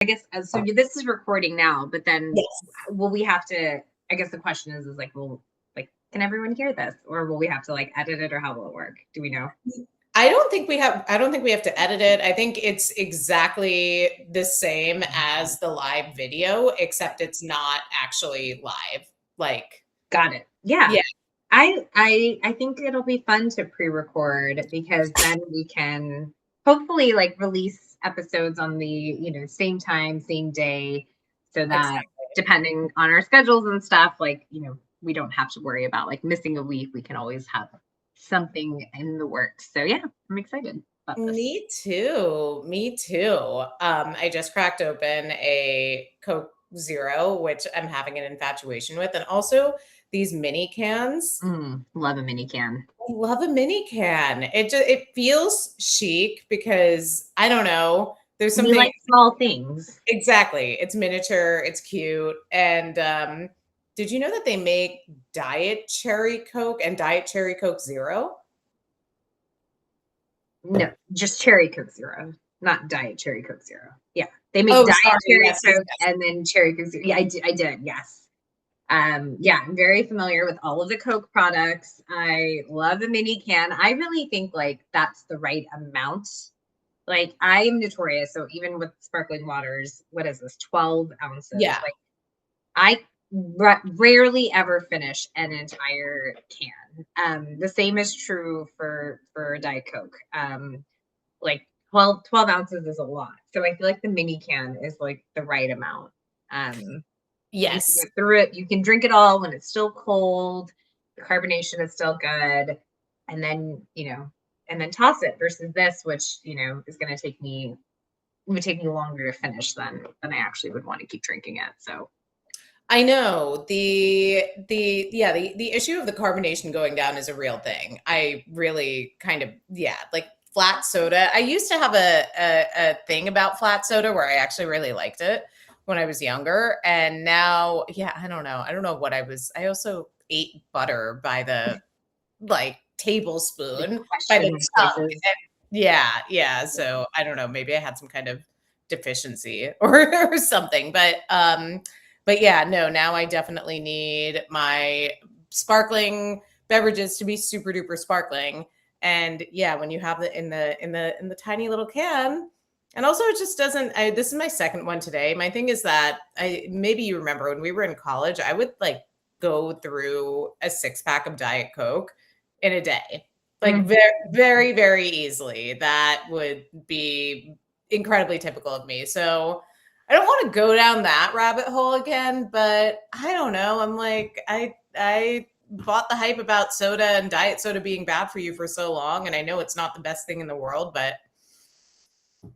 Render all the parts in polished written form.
I guess so this is recording now, but then Yes. will we have to, I guess the question is like, can everyone hear this? Or will we have to like edit it, or how will it work? Do we know? I don't think we have to edit it. I think it's exactly the same as the live video, except it's not actually live. Like, Got it. Yeah. yeah. I think it'll be fun to pre-record, because then we can hopefully like release episodes on the same time, same day, so that Exactly. depending on our schedules and stuff, like, we don't have to worry about like missing a week. We can always have something in the works. So yeah, I'm excited about this. Me too. Me too. I just cracked open a Coke Zero, which I'm having an infatuation with, and also these mini cans. Love a mini can. I love a mini can. It feels chic because I don't know. There's We something like small things. exactly. It's miniature. It's cute. And did you know that they make Diet Cherry Coke and Diet Cherry Coke Zero? No, just cherry Coke Zero, not Diet Cherry Coke Zero. Yeah, they make Oh, Diet sorry. Cherry Yes, yes, Coke yes. and then cherry Coke Zero. Yeah, I did. Yes. Yeah, I'm very familiar with all of the Coke products. I love a mini can. I really think like that's the right amount. Like, I am notorious. So even with sparkling waters, what is this? 12 ounces. Yeah. Like, I rarely ever finish an entire can. The same is true for Diet Coke. Like 12 ounces is a lot. So I feel like the mini can is like the right amount. You can Yes. get through it. You can drink it all when it's still cold. The carbonation is still good. And then toss it, versus this, which, is going to take me, would take me longer to finish than I actually would want to keep drinking it. So I know the issue of the carbonation going down is a real thing. I really kind of like flat soda. I used to have a thing about flat soda where I actually really liked it when I was younger, and now I don't know. I don't know what I was. I also ate butter by the like like tablespoon by the questioning tub. choices. And yeah. So I don't know. Maybe I had some kind of deficiency or something. But yeah, no, now I definitely need my sparkling beverages to be super duper sparkling. And yeah, when you have it in the tiny little can, and also it just doesn't. This is my second one today. My thing is that maybe you remember when we were in college, I would like go through a 6-pack of Diet Coke in a day, like very, very, very easily. That would be incredibly typical of me. So I don't want to go down that rabbit hole again, but I don't know. I'm like, I bought the hype about soda and diet soda being bad for you for so long, and I know it's not the best thing in the world, but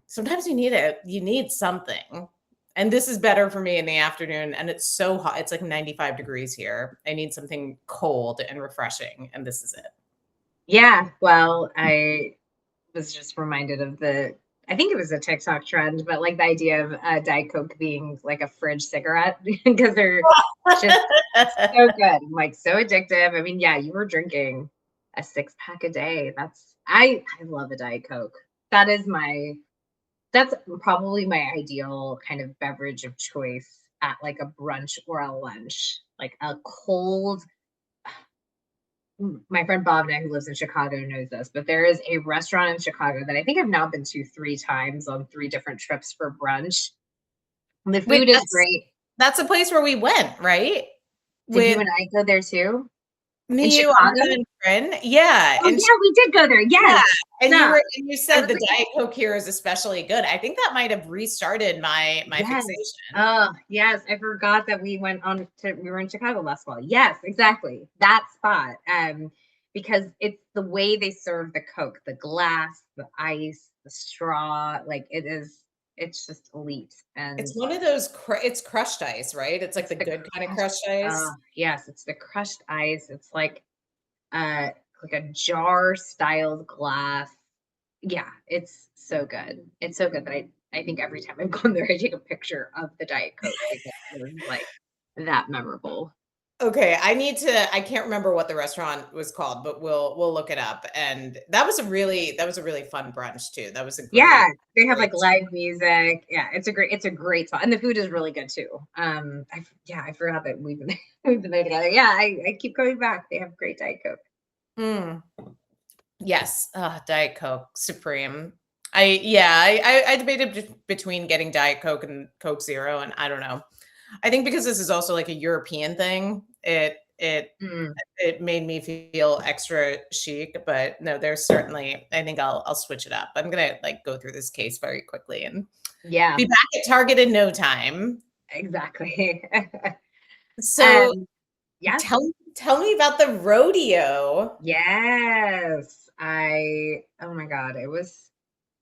sometimes you need it. You need something. And this is better for me in the afternoon, and it's so hot. It's like 95 degrees here. I need something cold and refreshing, and this is it. Yeah, well, I was just reminded of I think it was a TikTok trend, but like the idea of Diet Coke being like a fridge cigarette, because they're just so good, like so addictive. I mean, yeah, you were drinking a 6-pack a day. I love a Diet Coke. That's probably my ideal kind of beverage of choice at like a brunch or a lunch, like a cold. My friend Bob and I, who lives in Chicago, knows this, but there is a restaurant in Chicago that I think I've now been to 3 times on 3 different trips for brunch. The Wait, food is great. that's a place where we went, right? Did you With and I go there too? In me, you, Chicago? Amrutha, and Corinne. Yeah, Oh and yeah, we did go there. yeah, Yes. Stop. and you I said was the like, Diet Coke here is especially good. I think that might have restarted my yes. fixation. Oh, yes. I forgot that we were in Chicago last fall. Yes, exactly. That spot. Because it's the way they serve the Coke, the glass, the ice, the straw, like it's just elite. And It's one of those it's crushed ice, right? It's like it's the the good kind of crushed, crushed ice. yes, it's the crushed ice. It's uh like a jar styled glass. Yeah, it's so good. It's so good that I think every time I've gone there, I take a picture of the Diet Coke because it was like that memorable. Okay, I can't remember what the restaurant was called, but we'll look it up. And that was a really fun brunch too. That was a Yeah, they have great like live music. Yeah, it's a great spot, and the food is really good too. Yeah, I forgot that we've been we've been there together. Yeah, I keep going back. They have great Diet Coke. Mm, yes, Diet Coke Supreme. I debated between getting Diet Coke and Coke Zero, and I don't know. I think because this is also like a European thing, Mm, it made me feel extra chic. But no, there's certainly. I think I'll switch it up. I'm gonna like go through this case very quickly and yeah, be back at Target in no time. exactly. So um, yeah, tell me about the rodeo. yes. Oh my God, it was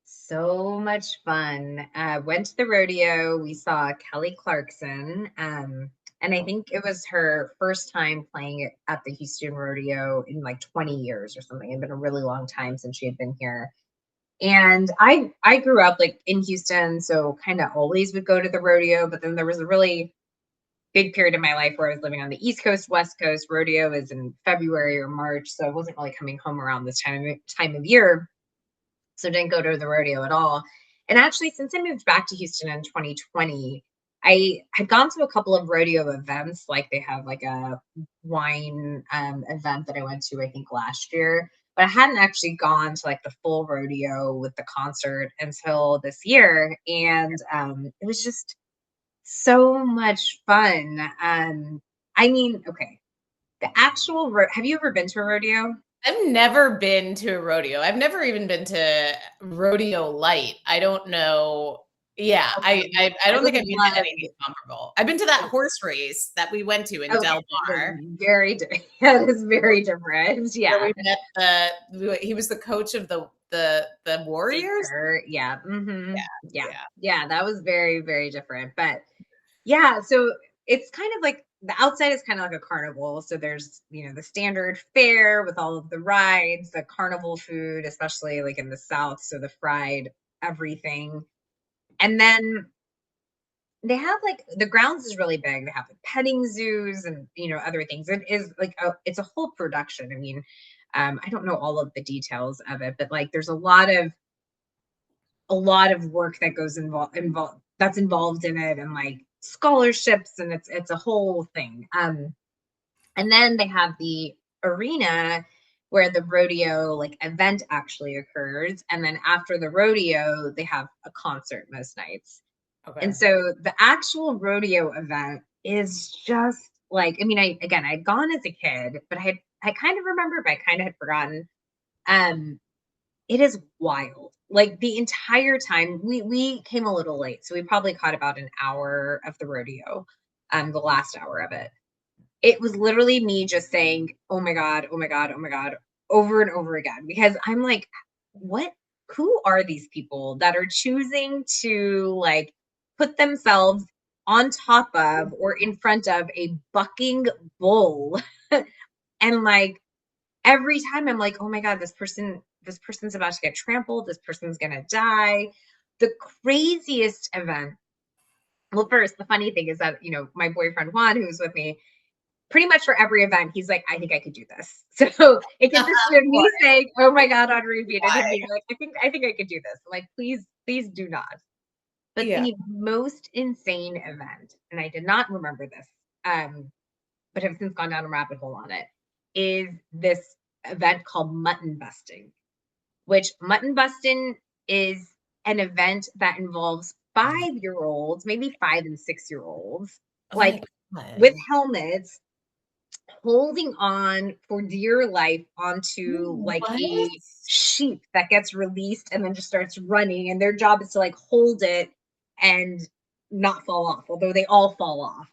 so much fun. Went to the rodeo. We saw Kelly Clarkson. And I think it was her first time playing it at the Houston Rodeo in like 20 years or something. It had been a really long time since she had been here. And I grew up like in Houston, so kind of always would go to the rodeo, but then there was a really big period of my life where I was living on the East Coast, West Coast. Rodeo is in February or March, so I wasn't really coming home around this time of year. So didn't go to the rodeo at all. And actually, since I moved back to Houston in 2020, I had gone to a couple of rodeo events. Like they have like a wine event that I went to, I think last year, but I hadn't actually gone to like the full rodeo with the concert until this year. And it was just so much fun. I mean, okay, the actual have you ever been to a rodeo? I've never been to a rodeo. I've never even been to rodeo light. I don't know. Yeah, Okay, I I don't would think I've been to love. anything comparable. I've been to that horse race that we went to in Okay, Del that is Mar, very that is very different. where Yeah. we met he was the coach of the Warriors. Yeah. Yeah. Yeah. Yeah. That was very, very different. But yeah, so it's kind of like the outside is kind of like a carnival. So there's, the standard fare with all of the rides, the carnival food, especially like in the South. So the fried everything. And then they have like the grounds is really big. They have like petting zoos and other things. It is like it's a whole production. I mean, I don't know all of the details of it, but like there's a lot of work that goes involved in it, and like scholarships, and it's a whole thing. And then they have the arena where the rodeo like event actually occurs, and then after the rodeo they have a concert most nights. And Okay. so the actual rodeo event is just like, I mean, I'd gone as a kid, but I kind of remember, but I kind of had forgotten. Um, it is wild. Like the entire time we came a little late, so we probably caught about an hour of the rodeo, the last hour of it. It was literally me just saying, "Oh my god, oh my god, oh my god," over and over again, because I'm like, "What who are these people that are choosing to, like, put themselves on top of or in front of a bucking bull?" And, like, every time I'm like, "Oh my god, this person's about to get trampled, this person's gonna die." The craziest event. Well, first, the funny thing is that, my boyfriend Juan, who was with me, pretty much for every event, he's like, "I think I could do this." So it consisted of me saying, "Oh my god," on repeat, and him being like, "I think I could do this." I'm like, "Please, please do not." But Yeah. the most insane event, and I did not remember this, but have since gone down a rabbit hole on it, is this event called mutton busting, which mutton busting is an event that involves 5-year-olds, maybe 5 and 6-year-olds, Oh my like with god. helmets, holding on for dear life onto like What? a sheep that gets released and then just starts running, and their job is to like hold it and not fall off, although they all fall off.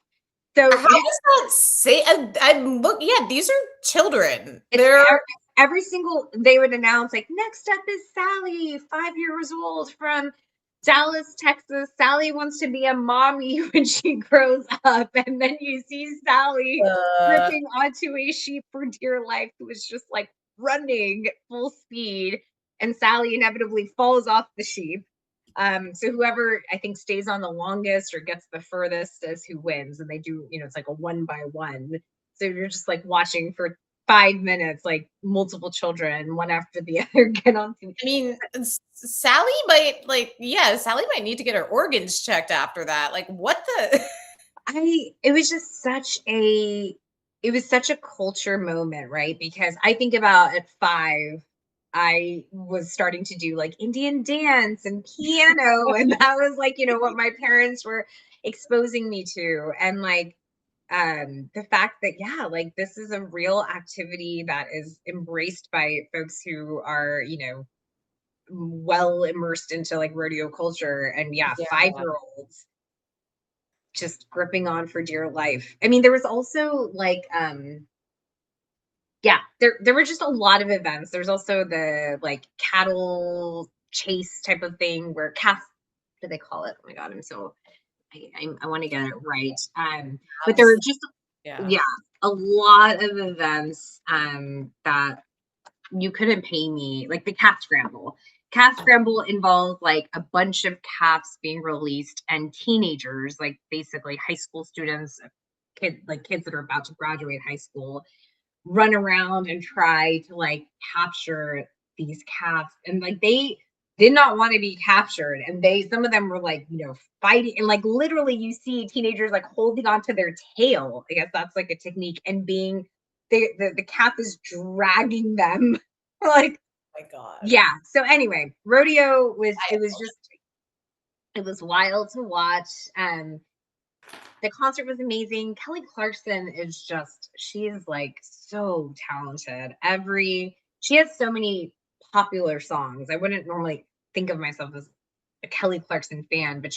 How So does that say? I'm look. Yeah, these are children. it's They're every single they would announce like, "Next up is Sally, 5 years old from Dallas, Texas. Sally wants to be a mommy when she grows up." And then you see Sally uh, gripping onto a sheep for dear life, who is just like running full speed, and Sally inevitably falls off the sheep. So whoever I think stays on the longest or gets the furthest is who wins, and they do, it's like a one by one. So you're just like watching for 5 minutes, like multiple children, one after the other, get on TV. I mean, Sally might yeah, Sally might need to get her organs checked after that. Like, what the? It was just such a it was such a culture moment, right? Because I think about at 5, I was starting to do like Indian dance and piano, and that was like, what my parents were exposing me to. And like the fact that, yeah, like this is a real activity that is embraced by folks who are, well immersed into like rodeo culture. And yeah, Yeah, 5-year olds just gripping on for dear life. I mean, there was also like yeah, there were just a lot of events. There's also the like cattle chase type of thing where calf what do they call it? Oh my god, I want to get it right. But there were just yeah. yeah, a lot of events that you couldn't pay me, like the calf scramble. Calf scramble involved like a bunch of calves being released and teenagers, like basically high school students, kids that are about to graduate high school, run around and try to like capture these calves. And like they did not want to be captured. And some of them were like, fighting. And like literally you see teenagers like holding onto their tail. I guess that's like a technique, and being the calf is dragging them like Oh my God. yeah. So anyway, rodeo I, it was wild to watch. The concert was amazing. Kelly Clarkson is just she is like so talented. She has so many popular songs. I wouldn't normally think of myself as a Kelly Clarkson fan, but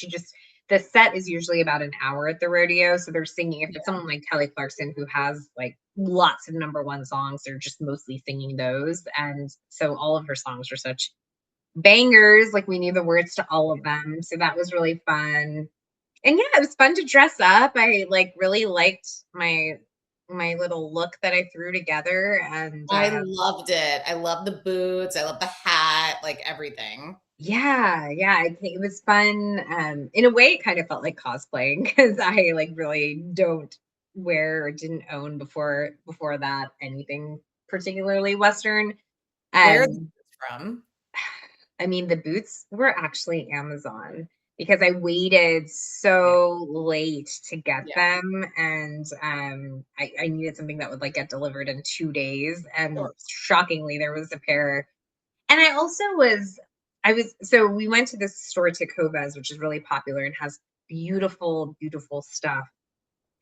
the set is usually about an hour at the rodeo. So they're singing, if it's yeah. someone like Kelly Clarkson who has like lots of number one songs, they're just mostly singing those. And so all of her songs are such bangers. Like we knew the words to all of them. So that was really fun. And yeah, it was fun to dress up. I like really liked my little look that I threw together. And I loved it. I love the boots. I love the hat, like everything. yeah, I think it was fun. In a way, it kind of felt like cosplaying because I like really don't wear or didn't own before that anything particularly Western. Where are the Um, boots from? I mean, the boots were actually Amazon because I waited Yeah, so late to get yeah, them, and I needed something that would like get delivered in 2 days. And sure. shockingly, there was a pair. And I was so we went to this store Tecovas, which is really popular and has beautiful, beautiful stuff.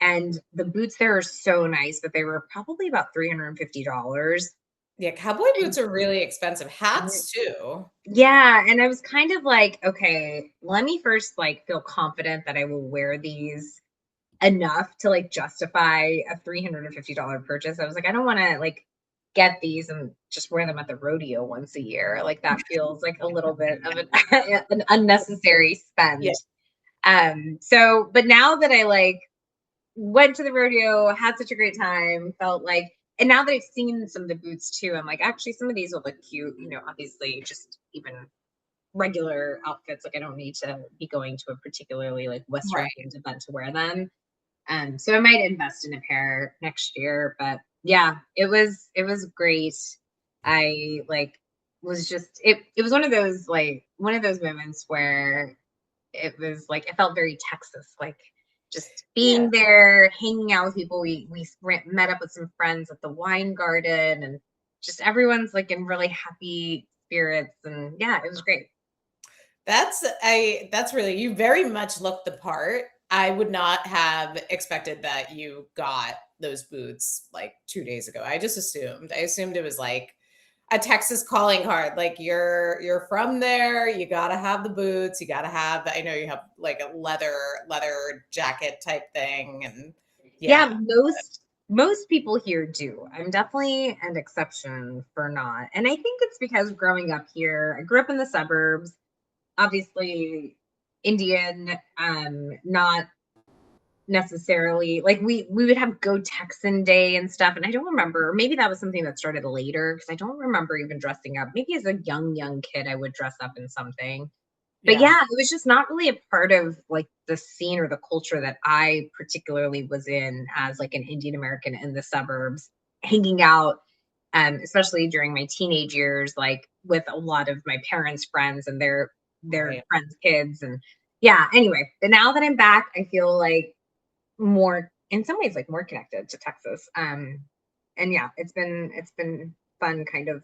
And the boots there are so nice, but they were probably about $350. Yeah, cowboy boots are really expensive. And Hats too. yeah, and I was kind of like, okay, let me first like feel confident that I will wear these enough to like justify a $350 purchase. I was like, I don't want to like get these and just wear them at the rodeo once a year. Like that feels like a little bit of an unnecessary Yeah. spend. So but now that I like went to the rodeo, had such a great time, felt like, and now that I've seen some of the boots too, I'm like, actually, some of these will look cute. Obviously, just even regular outfits. Like, I don't need to be going to a particularly like Western Right. themed event to wear them. So I might invest in a pair next year. But yeah, it was great. I like was just it was one of those moments where it was like it felt very Texas, like just Yeah. being there, hanging out with people. We met up with some friends at the wine garden, and just everyone's like in really happy spirits, and yeah, it was great. That's really you very much looked the part. I would not have expected that you got those boots like 2 days ago. I just assumed. I assumed it was like a Texas calling card. Like you're from there, you gotta have the boots, you gotta have I know you have like a leather jacket type thing and Yeah, yeah. most people here do. I'm definitely an exception for not. And I think it's because growing up here, I grew up in the suburbs, obviously Indian, not necessarily like we would have Go Texan Day and stuff. And I don't remember, maybe that was something that started later because I don't remember even dressing up. Maybe as a young kid, I would dress up in something. But Yeah. yeah, it was just not really a part of like the scene or the culture that I particularly was in as like an Indian American in the suburbs, hanging out, especially during my teenage years, like with a lot of my parents' friends and their Right. friends' kids. And yeah, anyway, but now that I'm back, I feel like more in some ways like more connected to Texas. And yeah, it's been fun kind of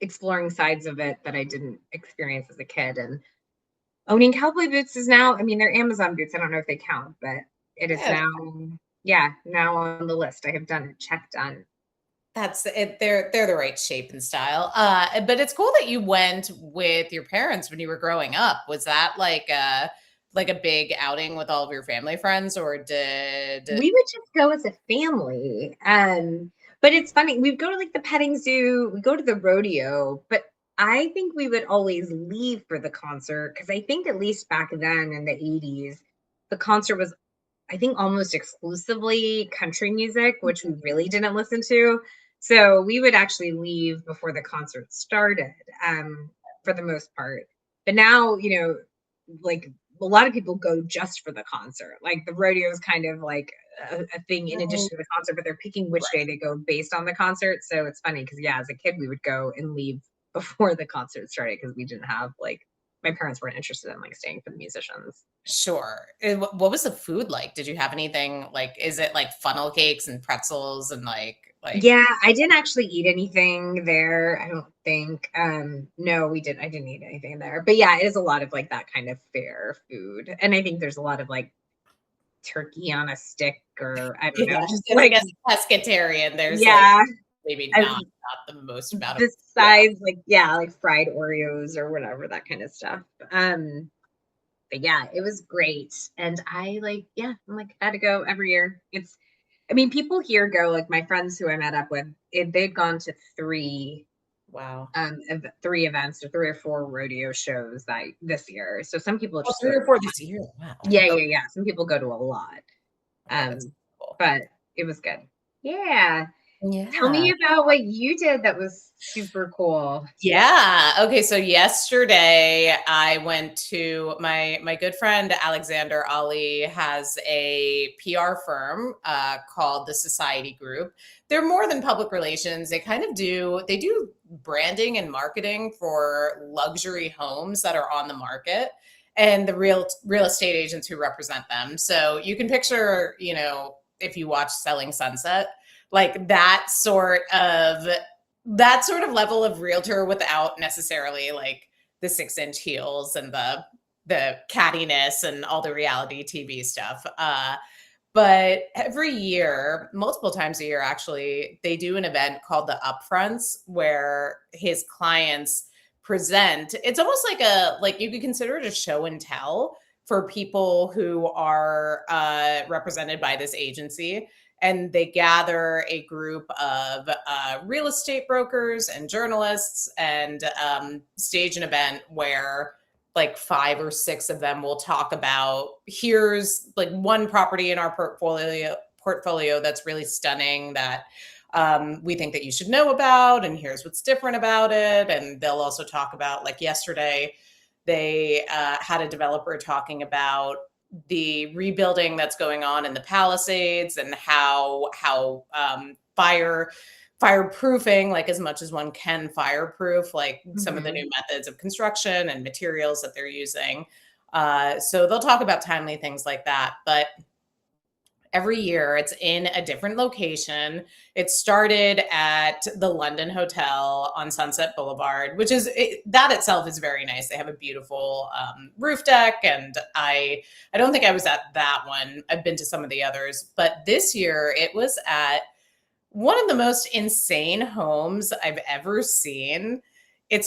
exploring sides of it that I didn't experience as a kid. And owning cowboy boots is now, I mean, they're Amazon boots. I don't know if they count, but it is Yeah. now, yeah, now on the list. I have done it. Check done. That's it. They're the right shape and style. But it's cool that you went with your parents when you were growing up. Was that like a big outing with all of your family friends, or did We would just go as a family. But it's funny, we'd go to like the petting zoo, we go to the rodeo, but I think we would always leave for the concert because I think at least back then in the 80s, the concert was I think almost exclusively country music, which we really didn't listen to. So we would actually leave before the concert started, for the most part. But now, like a lot of people go just for the concert. Like the rodeo is kind of like a thing in Oh, addition to the concert, but they're picking which day right. they go based on the concert. So it's funny because yeah, as a kid we would go and leave before the concert started because we didn't have like my parents weren't interested in like staying for the musicians. Sure. And what was the food like? Did you have anything like? Is it like funnel cakes and pretzels and like? Yeah, I didn't actually eat anything there, I don't think. No, I didn't eat anything there. But yeah, it is a lot of like that kind of fair food. And I think there's a lot of like turkey on a stick or I don't know, Yeah, just and I like guess pescatarian. There's like yeah, maybe I, not the most amount of yeah. besides like yeah, like fried Oreos or whatever, that kind of stuff. But yeah, it was great. And I like, yeah, I'm like, I had to go every year. I mean, people here go, like my friends who I met up with, they'd gone to Wow. three events or three or four rodeo shows that this year. So some people Oh, just go 3 to or 4 this year. Wow. yeah, Okay. yeah, yeah. Some people go to a lot. Oh, that's Um, cool. but it was good. Yeah. Tell Yeah. me about what you did that was super cool. Yeah. Okay. So yesterday I went to my good friend Alexander Ali has a PR firm called the Society Group. They're more than public relations. They do branding and marketing for luxury homes that are on the market and the real estate agents who represent them. So you can picture, if you watch Selling Sunset, like that sort of level of realtor without necessarily like the 6-inch heels and the cattiness and all the reality TV stuff. But every year, multiple times a year, actually, they do an event called the Upfronts where his clients present. It's almost like you could consider it a show and tell for people who are represented by this agency. And they gather a group of real estate brokers and journalists and stage an event where like 5 or 6 of them will talk about here's like one property in our portfolio that's really stunning that we think that you should know about, and here's what's different about it. And they'll also talk about, like yesterday they had a developer talking about the rebuilding that's going on in the Palisades and how fireproofing, like as much as one can fireproof, like some of the Mhm. new methods of construction and materials that they're using. So they'll talk about timely things like that. But every year it's in a different location. It started at the London Hotel on Sunset Boulevard, that itself is very nice. They have a beautiful roof deck, and I don't think I was at that one. I've been to some of the others, but this year it was at one of the most insane homes I've ever seen. It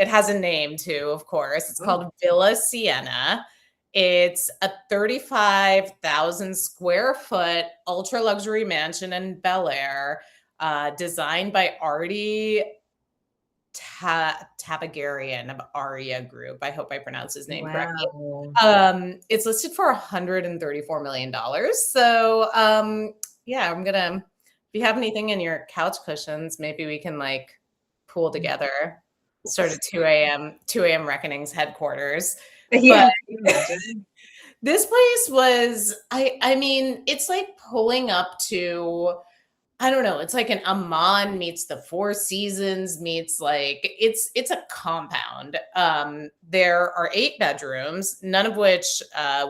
has a name too, of course. It's Oh, called Villa Sienna. It's a 35,000 square foot ultra luxury mansion in Bel Air, designed by Artie Tabagarian of Aria Group. I hope I pronounced his name correctly. wow. It's listed for $134 million. So, yeah, if you have anything in your couch cushions, maybe we can like pool together sort of 2 a.m. Reckonings headquarters. Yeah, But I can imagine. this place was, I mean, it's like pulling up to, I don't know. It's like an Amman meets the Four Seasons meets like it's a compound. There are 8 bedrooms, none of which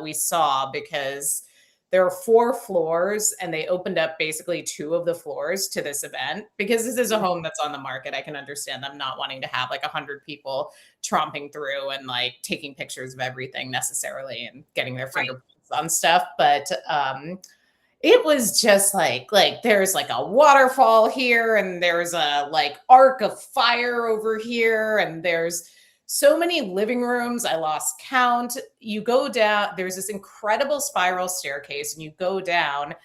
we saw because there are 4 floors, and they opened up basically 2 of the floors to this event because this is a home that's on the market. I can understand them not wanting to have like 100 people tromping through and like taking pictures of everything necessarily and getting their Right. fingerprints on stuff, but it was just like there's like a waterfall here, and there's a like arc of fire over here, and there's so many living rooms. I lost count. You go down, there's this incredible spiral staircase, and you go down,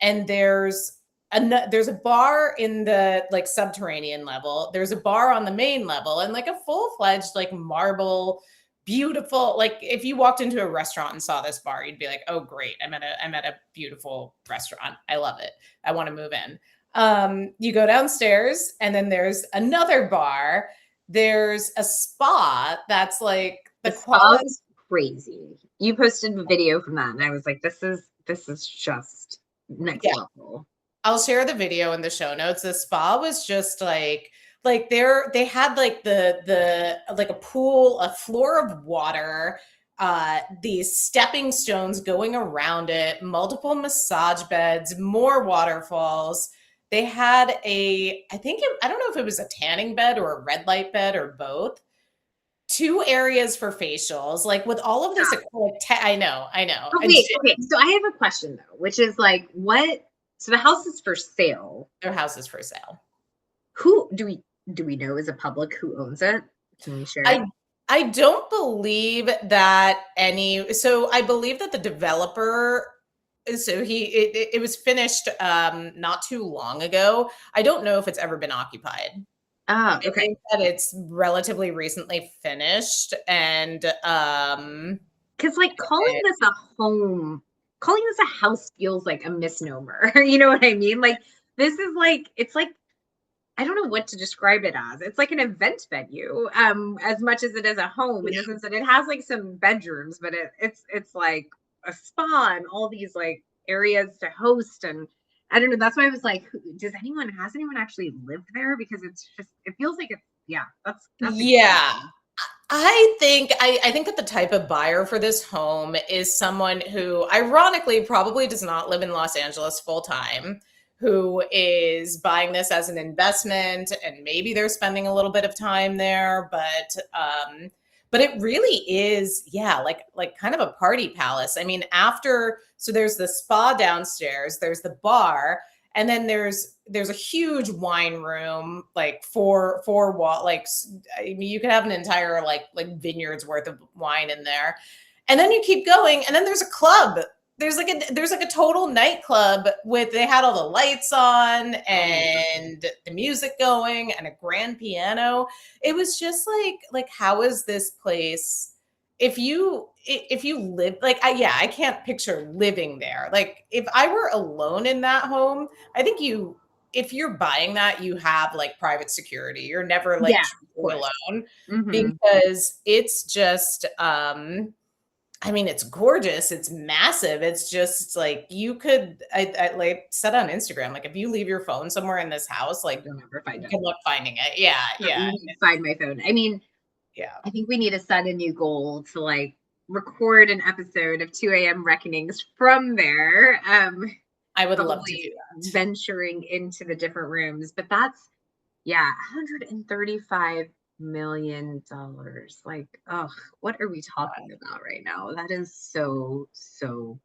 and there's a bar in the like subterranean level. There's a bar on the main level, and like a full-fledged like marble beautiful, like if you walked into a restaurant and saw this bar, you'd be like, oh great, I'm at a beautiful restaurant. I love it. I want to move in. You go downstairs, and then there's another bar. There's a spa that's like The the spa quality. is crazy. You posted a video from that, and I was like, this is just next Yeah, level. I'll share the video in the show notes. The spa was just like they had like the like a pool, a floor of water, these stepping stones going around it, multiple massage beds, more waterfalls. They had I don't know if it was a tanning bed or a red light bed or both. 2 areas for facials, like with all of this, Yeah. like, I know, But and wait, okay. So I have a question though, which is like, what? So the house is for sale. their house is for sale. Who do we know is a public who owns it? Can we share? I I don't believe that any. So I believe that the developer. So it was finished not too long ago. I don't know if it's ever been occupied. Oh, I okay. think that it's relatively recently finished, and Because like calling this a house feels like a misnomer. You know what I mean? Like this is like it's like I don't know what to describe it as. It's like an event venue, as much as it is a home in the sense that it has like some bedrooms, but it's like a spa and all these like areas to host and I don't know. That's why I was like, has anyone actually lived there? Because it feels like it's yeah, that's exciting. yeah. I think that the type of buyer for this home is someone who ironically probably does not live in Los Angeles full time, who is buying this as an investment, and maybe they're spending a little bit of time there, but it really is, yeah, like kind of a party palace. I mean, so there's the spa downstairs, there's the bar, and then there's a huge wine room, like four wall, like I mean, you could have an entire like vineyards worth of wine in there, and then you keep going, and then there's a club. There's like a total nightclub with they had all the lights on Oh my God. and the music going and a grand piano. It was just like how is this place, if you live like I can't picture living there. Like if I were alone in that home, I think if you're buying that, you have like private security. You're never like Yeah, of truly course. alone Hmm. because it's just I mean, it's gorgeous. It's massive. It's just like I like said on Instagram, like if you leave your phone somewhere in this house, like You'll never find it. good luck finding it. Yeah, yeah, You need to find my phone. I mean, yeah. I think we need to set a new goal to like record an episode of 2 a.m. Reckonings from there. I would love to do Probably that. venturing into the different rooms. But that's yeah, $135 million. Like, oh, what are we talking about right now? That is so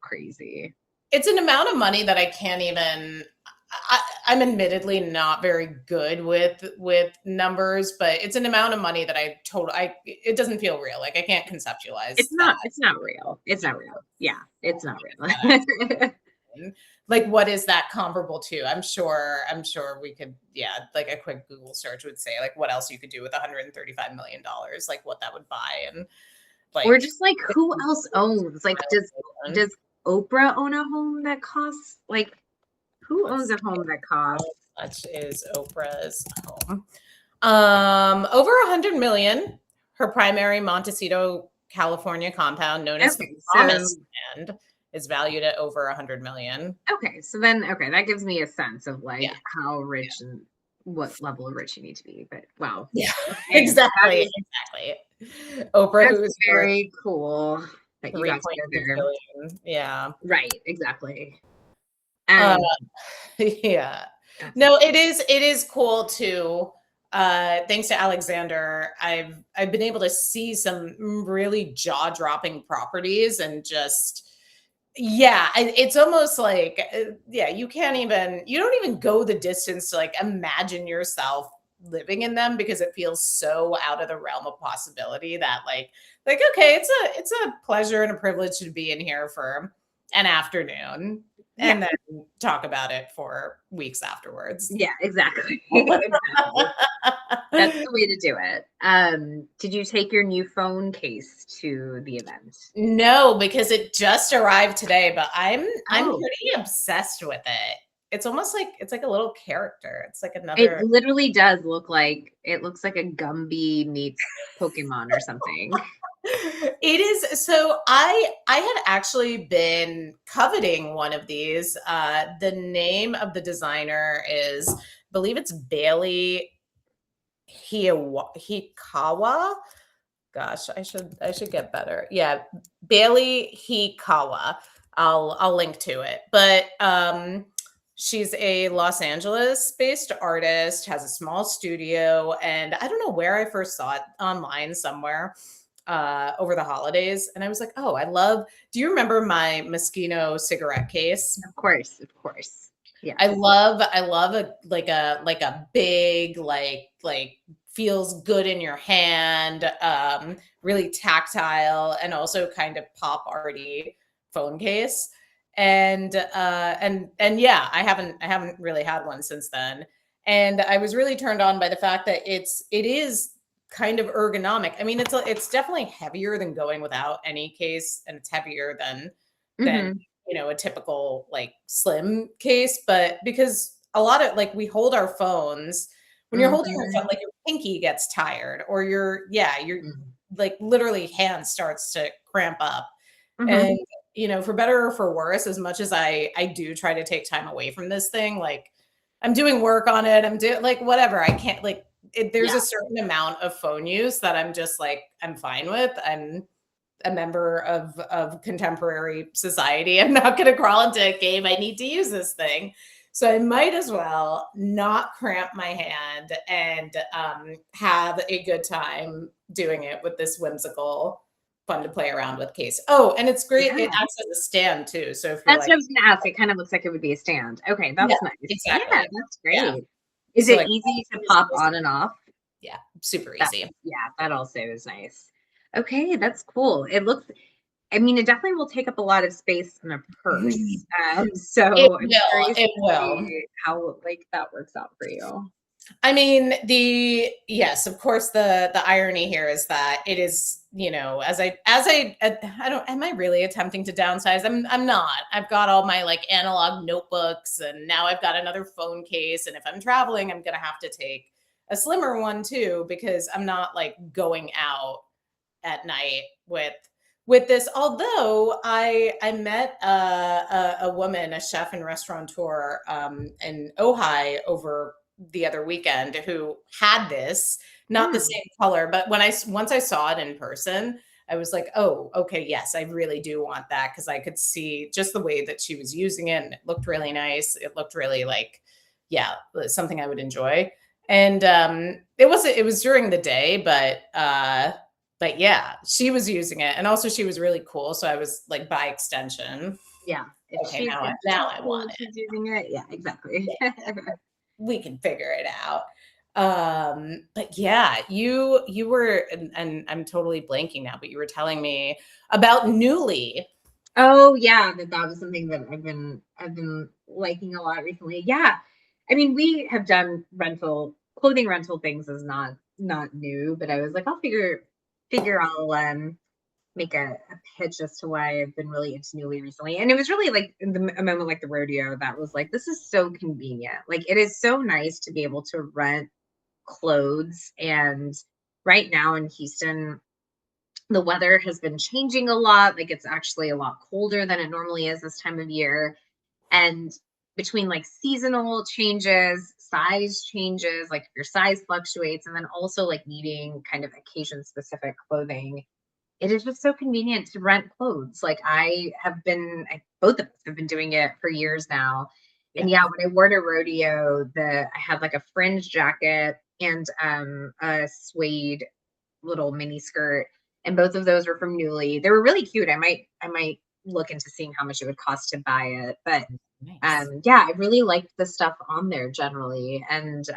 crazy. It's an amount of money that I can't even. I'm admittedly not very good with numbers, but it's an amount of money that it doesn't feel real. Like I can't conceptualize that. It's not real. It's not real. Yeah, it's not real. Like what is that comparable to? I'm sure we could, yeah, like a quick Google search would say like what else you could do with $135 million, like what that would buy, and Or like just like who else owns? Like does Oprah own a home that costs like who owns let's a see home that how costs much is Oprah's home. Over 100 million. Her primary Montecito, California compound, known as the Okay, Promised so Land, is valued at over 100 million. okay, so then okay, that gives me a sense of Yeah. like how rich and what level of rich you need to be. But wow, Yeah. okay, that Exactly. is Exactly. Oprah, that's who's worth very cool that you got to go 3.2 there. billion. Yeah. Right, exactly. Uh, Um, yeah. that's No, awesome. it is cool too. Thanks to Alexander, I've been able to see some really jaw-dropping properties and just yeah, it's almost like yeah, you don't even go the distance to like imagine yourself living in them because it feels so out of the realm of possibility that like okay, it's a pleasure and a privilege to be in here for an afternoon Yeah, and then talk about it for weeks afterwards. yeah, exactly. Exactly. That's the way to do it. Did you take your new phone case to the event? No, because it just arrived today, but I'm Oh, pretty obsessed with it. It's almost like it's like a little character. It's like it another literally does look like it looks like a Gumby meets Pokemon or something. it is so I had actually been coveting one of these. The name of the designer is I believe it's Bailey Hikawa. Gosh, I should get better. Yeah, Bailey Hikawa. I'll link to it. But she's a Los Angeles based artist, has a small studio, and I don't know where I first saw it online somewhere over the holidays. And I was like, oh, I love. Do you remember my Moschino cigarette case? Of course, of course. I Yes. love I love a big like feels good in your hand, really tactile and also kind of pop arty phone case. And yeah, I haven't really had one since then. And I was really turned on by the fact that it is kind of ergonomic. I mean, it's definitely heavier than going without any case, and it's heavier than Mhm. a typical like slim case, but because a lot of like we hold our phones when you're holding your phone, Mhm. like your pinky gets tired or your Mhm. like literally hand starts to cramp up. Mhm. And for better or for worse, as much as I do try to take time away from this thing, like I'm doing work on it, I'm doing like whatever. I can't like there's Yeah. a certain amount of phone use that I'm just like I'm fine with. I'm a member of contemporary society. I'm not going to crawl into a cave. I need to use this thing. So I might as well not cramp my hand and have a good time doing it with this whimsical, fun to play around with case. Oh, and it's great. It Yeah. acts as a stand too. So if you're That's like, what I was gonna ask. It kind of looks like it would be a stand. Okay, yeah, that's nice. Yeah, exactly. that's Yeah. great. Is So it like, easy to pop on and off? yeah, super That easy. yeah, that also is nice. Okay, that's cool. It looks I mean, it definitely will take up a lot of space in a purse. It So I'm will. curious It to will. see how like that works out for you. I mean, the yes, of course the irony here is that it is, as I don't am I really attempting to downsize? I'm not. I've got all my like analog notebooks and now I've got another phone case and if I'm traveling, I'm going to have to take a slimmer one too because I'm not like going out at night with this. Although I met a woman, a chef and restaurateur in Ojai over the other weekend who had this, not the Hmm. same color, but once I saw it in person, I was like, oh, okay, yes, I really do want that because I could see just the way that she was using it, and it looked really nice. It looked really like, yeah, something I would enjoy. And it was during the day, but yeah, she was using it, and also she was really cool. So I was like, by extension, Yeah. okay, If now she's I cool want and it. she's using it, yeah, exactly. We can figure it out. But yeah, you were, and I'm totally blanking now, but you were telling me about Newly. Oh yeah, that was something that I've been liking a lot recently. Yeah. I mean, we have done clothing rental things is not new, but I was like, I'll figure I'll make a pitch as to why I've been really into Newly recently. And it was really like a moment like the rodeo that was like, this is so convenient. Like it is so nice to be able to rent clothes. And right now in Houston, the weather has been changing a lot. Like it's actually a lot colder than it normally is this time of year. And between like seasonal changes, size changes, like if your size fluctuates, and then also like needing kind of occasion specific clothing, it is just so convenient to rent clothes. Like both of us have been doing it for years now. And Yeah. yeah, when I wore to rodeo, I had like a fringe jacket and a suede little mini skirt, and both of those were from Newly. They were really cute. I might look into seeing how much it would cost to buy it, but Nice. yeah, I really liked the stuff on there generally, and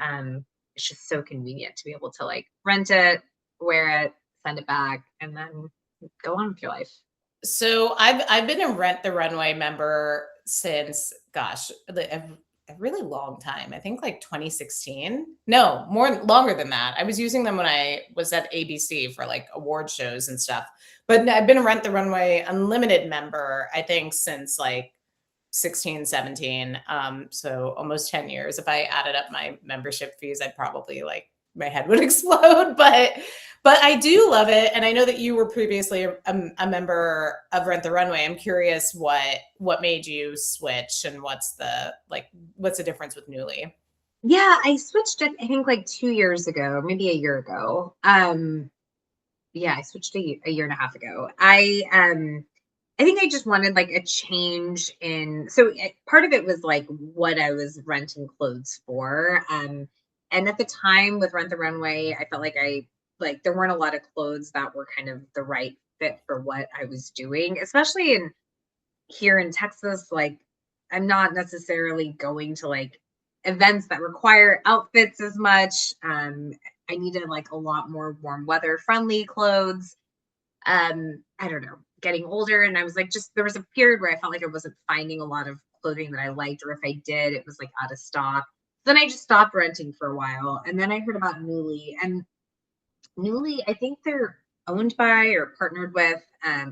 it's just so convenient to be able to like rent it, wear it, send it back, and then go on with your life. So I've been a Rent the Runway member since, gosh, a really long time. I think like 2016. No, longer than that. I was using them when I was at ABC for like award shows and stuff. But I've been a Rent the Runway Unlimited member, I think, since like 16, 17. So almost 10 years. If I added up my membership fees, I'd probably like my head would explode. But I do love it. And I know that you were previously a member of Rent the Runway. I'm curious what made you switch and what's the difference with Newly? Yeah, I switched it, I think like 2 years ago, maybe a year ago. Yeah, I switched a year and a half ago. I think I just wanted like a change in, part of it was like what I was renting clothes for. And at the time with Rent the Runway, I felt like there weren't a lot of clothes that were kind of the right fit for what I was doing, especially in here in Texas. Like I'm not necessarily going to like events that require outfits as much. I needed like a lot more warm weather friendly clothes. I don't know, getting older, and I was like, just there was a period where I felt like I wasn't finding a lot of clothing that I liked, or if I did, it was like out of stock. Then I just stopped renting for a while, and then I heard about Newly. And Newly, I think they're owned by or partnered with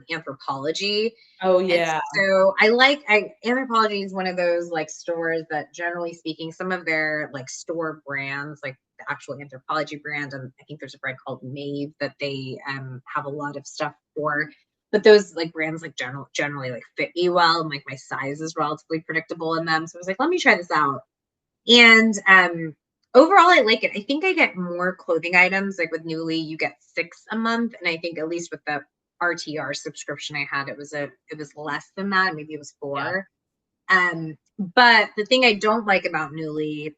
Anthropology. Oh And yeah. so Anthropology is one of those like stores that, generally speaking, some of their like store brands, like the actual Anthropology brand, and I think there's a brand called Maeve that they have a lot of stuff for. But those like brands like generally like fit me well, and like my size is relatively predictable in them. So I was like, let me try this out. And overall, I like it. I think I get more clothing items. Like with Newly, you get 6 a month, and I think at least with the RTR subscription I had, it was less than that. Maybe it was Yeah. 4. But the thing I don't like about Newly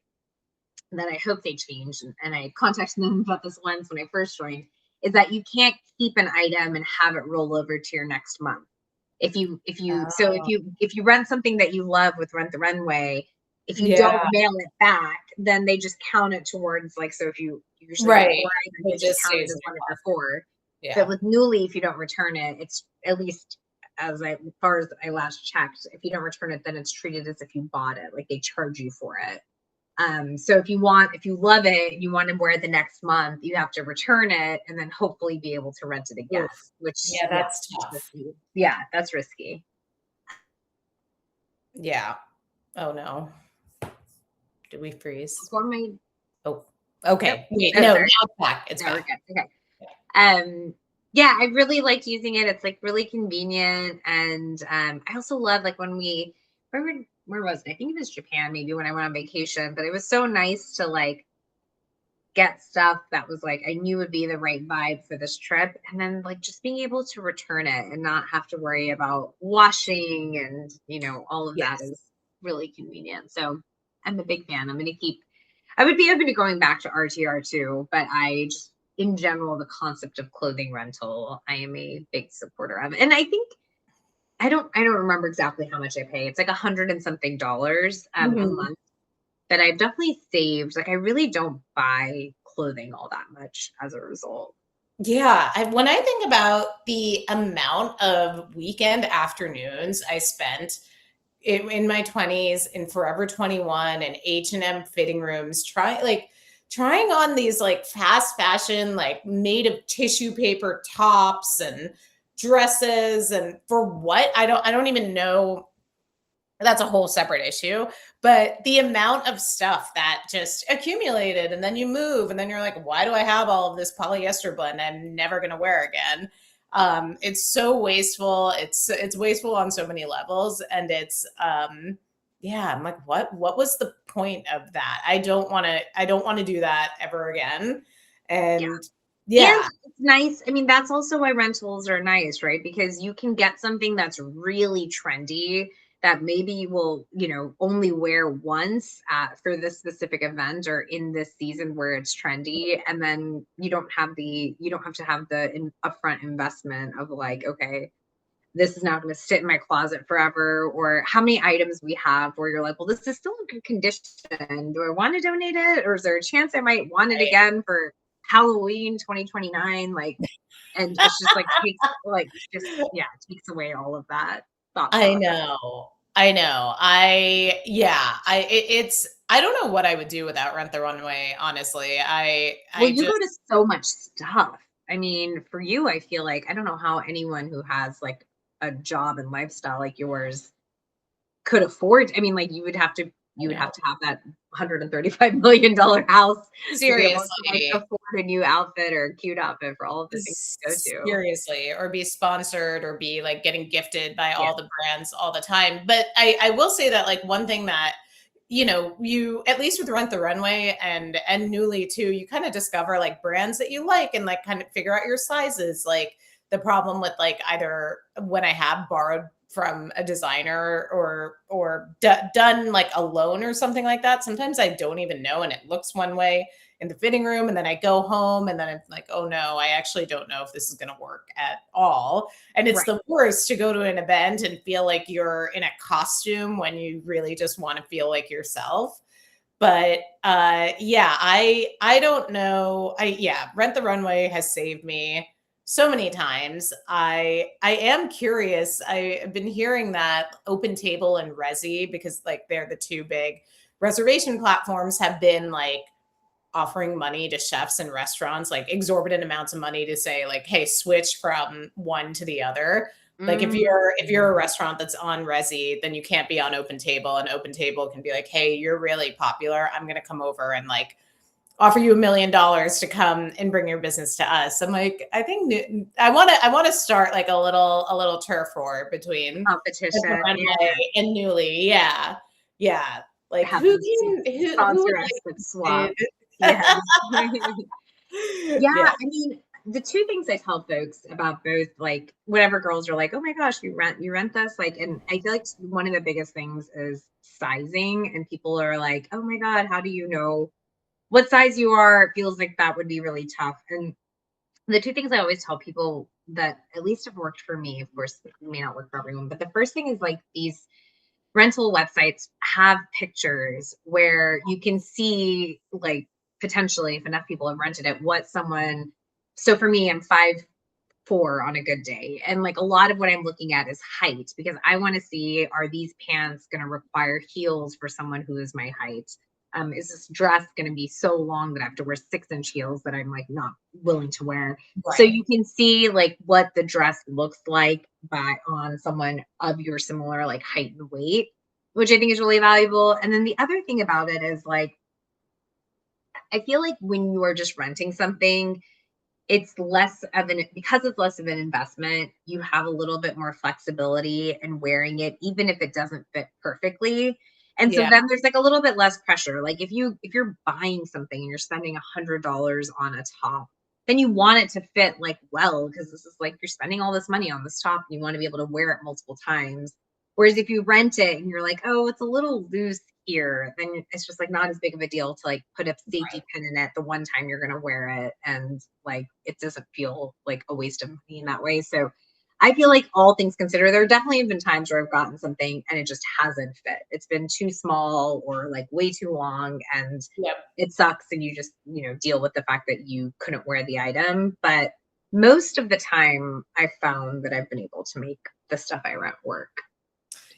that I hope they change, and I contacted them about this once when I first joined, is that you can't keep an item and have it roll over to your next month. Oh, If you rent something that you love with Rent the Runway, if you don't yeah. mail it back, then they just count it towards, like, so if you usually get Right. 4 items, It it just just counted stays as in one of your your closet. 4. But Yeah. with Newly, if you don't return it, it's at least as far as I last checked, if you don't return it, then it's treated as if you bought it, like they charge you for it. So if you love it, you want to wear it the next month, you have to return it and then hopefully be able to rent it again, Oof. which, Yeah, yeah, that's it's tough. risky. Yeah, that's risky. Yeah. Oh no. Did we freeze? For my Oh, Nope. okay. Wait, Oh, no, now sorry. it's back. It's No, we're back. good. Okay. Yeah, I really like using it. It's like really convenient. And I also love like where was it? I think it was Japan, maybe, when I went on vacation, but it was so nice to like get stuff that was like I knew would be the right vibe for this trip, and then like just being able to return it and not have to worry about washing, and all of that Yes. is really convenient. So I'm a big fan. I would be open to going back to RTR too, but I just, in general, the concept of clothing rental, I am a big supporter of. And I think I don't remember exactly how much I pay. It's like 100 and something dollars a Mhm. month that I've definitely saved. Like I really don't buy clothing all that much as a result. Yeah, when I think about the amount of weekend afternoons I spent in my 20s in Forever 21 and H&M fitting rooms, trying on these like fast fashion, like made of tissue paper tops and dresses, and for what? I don't even know that's a whole separate issue. But the amount of stuff that just accumulated, and then you move, and then you're like, why do I have all of this polyester blend I'm never going to wear again? It's so wasteful. It's wasteful on so many levels, and yeah, I'm like, what was the point of that? I don't want to do that ever again. And And yeah, it's nice. I mean, that's also why rentals are nice, right? Because you can get something that's really trendy that maybe you will, only wear once for this specific event or in this season where it's trendy, and then you don't have to have the upfront investment of like, okay, this is not going to sit in my closet forever, or how many items we have where you're like, well, this is still in good condition. Do I want to donate it? Or is there a chance I might want it again for Halloween 2029? Like, and it's just like, yeah, it takes away all of that thought I process. know. I know. I yeah, it's I don't know what I would do without Rent the Runway, honestly. Well, I you go to just so much stuff. I mean, for you, I feel like, I don't know how anyone who has like a job and lifestyle like yours could afford. I mean, like you I would have know. to have that $135 million house to be able to like Seriously. afford a new outfit or a cute outfit for all of the things you go to. Seriously, or be sponsored or be like getting gifted by Yeah. all the brands all the time. But I will say that like one thing that you at least with Rent the Runway and Newly too, you kind of discover like brands that you like and like kind of figure out your sizes. Like the problem with like either when I have borrowed from a designer or done like alone or something like that, sometimes I don't even know and it looks one way in the fitting room, and then I go home and then I'm like, oh no, I actually don't know if this is going to work at all. And it's Right. the worst to go to an event and feel like you're in a costume when you really just want to feel like yourself. But yeah, I don't know. I yeah, Rent the Runway has saved me so many times. I am curious. I've been hearing that Open Table and Resi, because like they're the two big reservation platforms, have been like offering money to chefs and restaurants, like exorbitant amounts of money to say like, hey, switch from one to the other. Like if you're a Mm. restaurant that's on Resi, then you can't be on Open Table, and Open Table can be like, hey, you're really popular, I'm going to come over and like offer you $1 million to come and bring your business to us. I'm like, I think I want to start like a little turf war between the Competition. Runway Yeah. and Newly. Yeah, yeah. Like Have who them can who would sponsor us with like swap. Yeah. Yeah, yeah, I mean, the two things I tell folks about both, like whatever girls are like, oh my gosh, you rent this, like, and I feel like one of the biggest things is sizing, and people are like, oh my God, how do you know what size you are? It feels like that would be really tough. And the two things I always tell people that at least have worked for me, of course, it may not work for everyone, but the first thing is like these rental websites have pictures where you can see, like, potentially if enough people have rented it, what someone, so for me, I'm 5'4" on a good day, and like a lot of what I'm looking at is height, because I want to see, are these pants going to require heels for someone who is my height? Is this dress going to be so long that I have to wear 6-inch heels that I'm like not willing to wear? So right. you can see like what the dress looks like by on someone of your similar like height and weight, which I think is really valuable. And then the other thing about it is like, I feel like when you are just renting something, it's less of an because it's less of an investment, you have a little bit more flexibility in wearing it, even if it doesn't fit perfectly. And so Yeah, then there's like a little bit less pressure. Like if you're buying something and you're spending $100 on a top, then you want it to fit like well, because this is like you're spending all this money on this top and you want to be able to wear it multiple times. Whereas if you rent it and you're like, oh, it's a little loose here, then it's just like not as big of a deal to like put a safety right. pin in it the one time you're gonna wear it, and like it doesn't feel like a waste of money in that way. So I feel like all things considered, there definitely have been times where I've gotten something and it just hasn't fit. It's been too small or like way too long, and Yep. it sucks, and you just, deal with the fact that you couldn't wear the item. But most of the time I found that I've been able to make the stuff I rent work.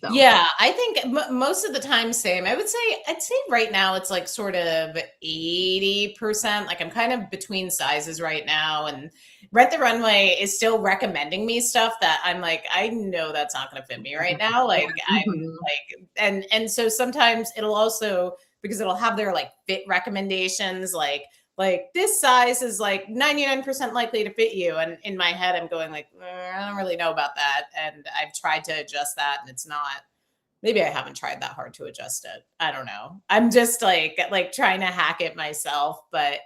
So Yeah, I think most of the time, same. I'd say right now it's like sort of 80%. Like I'm kind of between sizes right now, and Rent the Runway is still recommending me stuff that I'm like, I know that's not going to fit me right now. yeah. Like I'm like, and so sometimes it'll also, because it'll have their like fit recommendations, like this size is like 99% likely to fit you, and in my head I'm going like, I don't really know about that, and I've tried to adjust that and it's not. Maybe I haven't tried that hard to adjust it. I don't know. I'm just like trying to hack it myself, but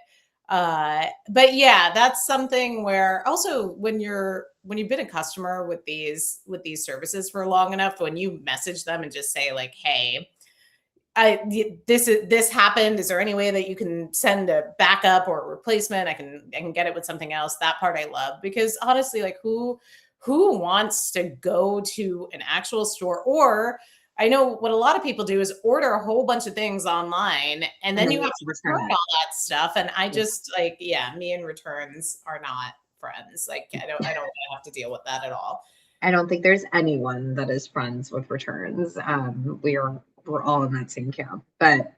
yeah, that's something where also when you've been a customer with these services for long enough, when you message them and just say like, hey, this happened. Is there any way that you can send a backup or a replacement? I can get it with something else. That part I love, because honestly, like who wants to go to an actual store? Or I know what a lot of people do is order a whole bunch of things online and and then then you you have have to to return return it. all that stuff. And I Yeah. just like, yeah, me and returns are not friends. Like I don't have to deal with that at all. I don't think there's anyone that is friends with returns. We're all in that same camp. But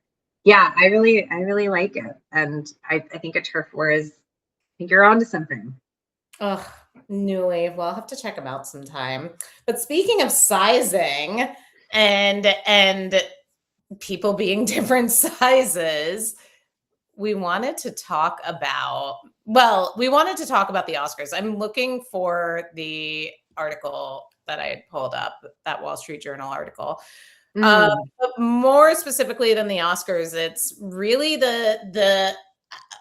yeah, I really like it. And I think a turf war is I think you're onto something. Ugh, new wave. Well, I'll have to check them out sometime. But speaking of sizing and people being different sizes, we wanted to talk about the Oscars. I'm looking for the article that I had pulled up, that Wall Street Journal article. Mm, But more specifically than the Oscars, it's really the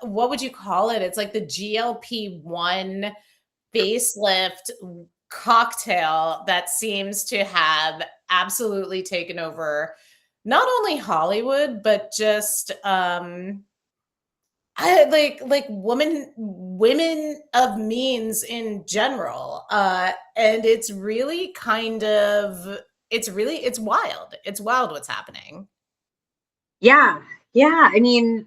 what would you call it? It's like the GLP-1 facelift cocktail that seems to have absolutely taken over not only Hollywood, but just I like women of means in general. And it's really kind of it's wild. It's wild what's happening. yeah. Yeah. I mean,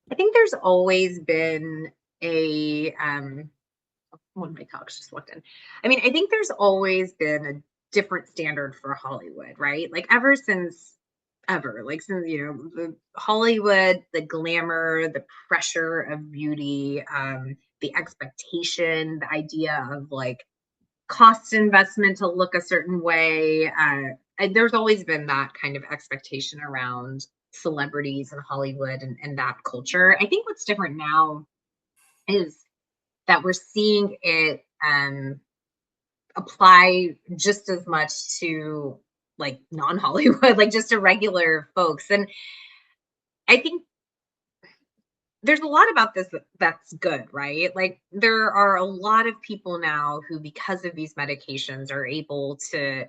I think there's always been a one of my colleagues just walked in. I mean, I think there's always been a different standard for Hollywood, right? Like ever since ever, like since the Hollywood, the glamour, the pressure of beauty, the expectation, the idea of like cost investment to look a certain way. There's always been that kind of expectation around celebrities in Hollywood and that culture. I think what's different now is that we're seeing it apply just as much to like non-Hollywood, like just to regular folks. And I think there's a lot about this that's good, right? Like there are a lot of people now who, because of these medications, are able to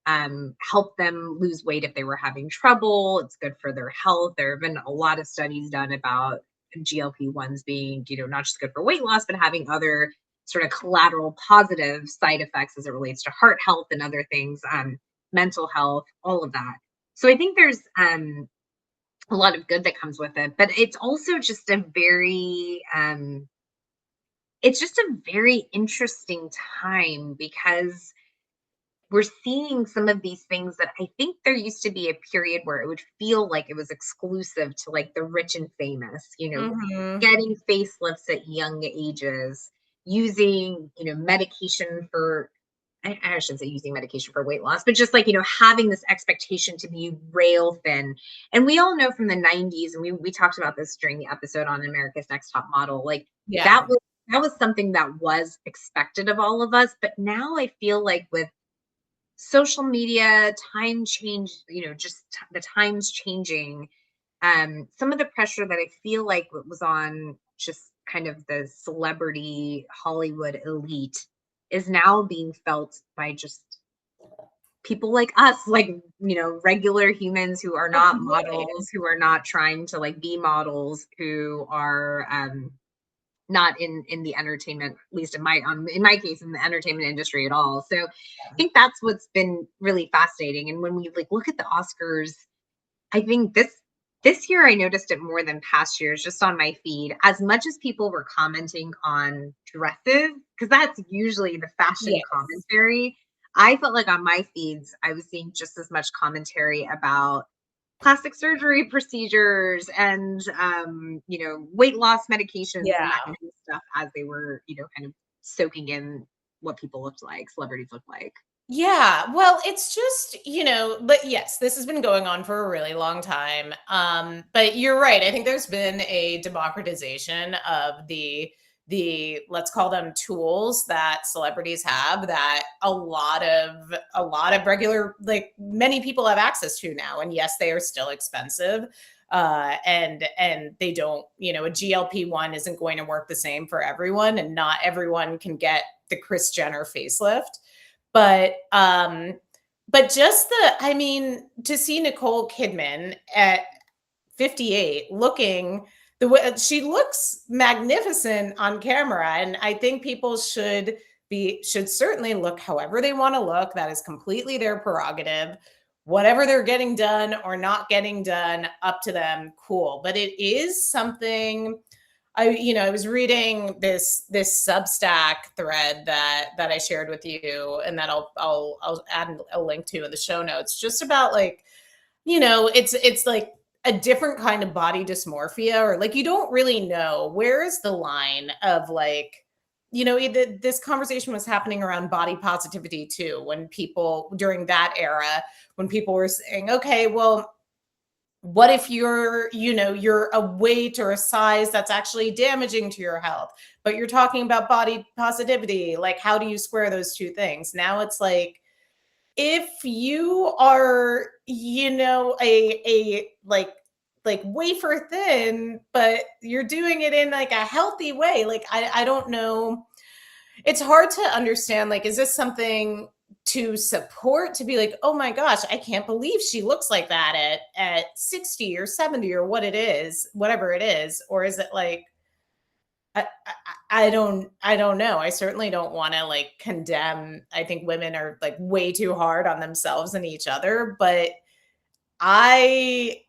help them lose weight if they were having trouble. It's good for their health. There have been a lot of studies done about GLP-1s being, not just good for weight loss, but having other sort of collateral positive side effects as it relates to heart health and other things, mental health, all of that. So I think there's a lot of good that comes with it, but it's also just a very it's just a very interesting time because we're seeing some of these things that I think there used to be a period where it would feel like it was exclusive to like the rich and famous, Mhm. getting facelifts at young ages, using, medication for, I shouldn't say using medication for weight loss, but just like, having this expectation to be rail thin. And we all know from the 90s, and we talked about this during the episode on America's Next Top Model, like Yeah. that was that was something that was expected of all of us. But now I feel like with social media, time change, the times changing, some of the pressure that I feel like was on just kind of the celebrity Hollywood elite is now being felt by just people like us, like, regular humans who are not Absolutely. models, who are not trying to like be models, who are not in the entertainment, at least in my case, in the entertainment industry at all. So I think that's what's been really fascinating. And when we like look at the Oscars, I think this year I noticed it more than past years, just on my feed. As much as people were commenting on dresses, because that's usually the fashion Yes. commentary. I felt like on my feeds, I was seeing just as much commentary about plastic surgery procedures and weight loss medications and that Yeah. kind of stuff as they were, kind of soaking in what people looked like, celebrities looked like. Yeah, well, it's just, but yes, this has been going on for a really long time. But you're right. I think there's been a democratization of the let's call them tools that celebrities have that a lot of regular, like, many people have access to now. And yes, they are still expensive. And they don't, a GLP-1 isn't going to work the same for everyone, and not everyone can get the Kris Jenner facelift. But just I mean, to see Nicole Kidman at 58 looking the way she looks magnificent on camera, and I think people should certainly look however they want to look. That is completely their prerogative. Whatever they're getting done or not getting done, up to them, cool. But it is something. I was reading this Substack thread that I shared with you, and that I'll add a link to in the show notes, just about, like, it's like a different kind of body dysmorphia, or like you don't really know where is the line of, like, this conversation was happening around body positivity too, when people during that era, when people were saying, okay, well, what if you're a weight or a size that's actually damaging to your health, but you're talking about body positivity? Like, how do you square those two things? Now it's like, if you are, a like wafer thin, but you're doing it in like a healthy way, like, I don't know, it's hard to understand, like, is this something to support, to be like, oh my gosh, I can't believe she looks like that at 60 or 70 or whatever it is? Or is it like, I don't know. I certainly don't want to, like, condemn. I think women are, like, way too hard on themselves and each other, but I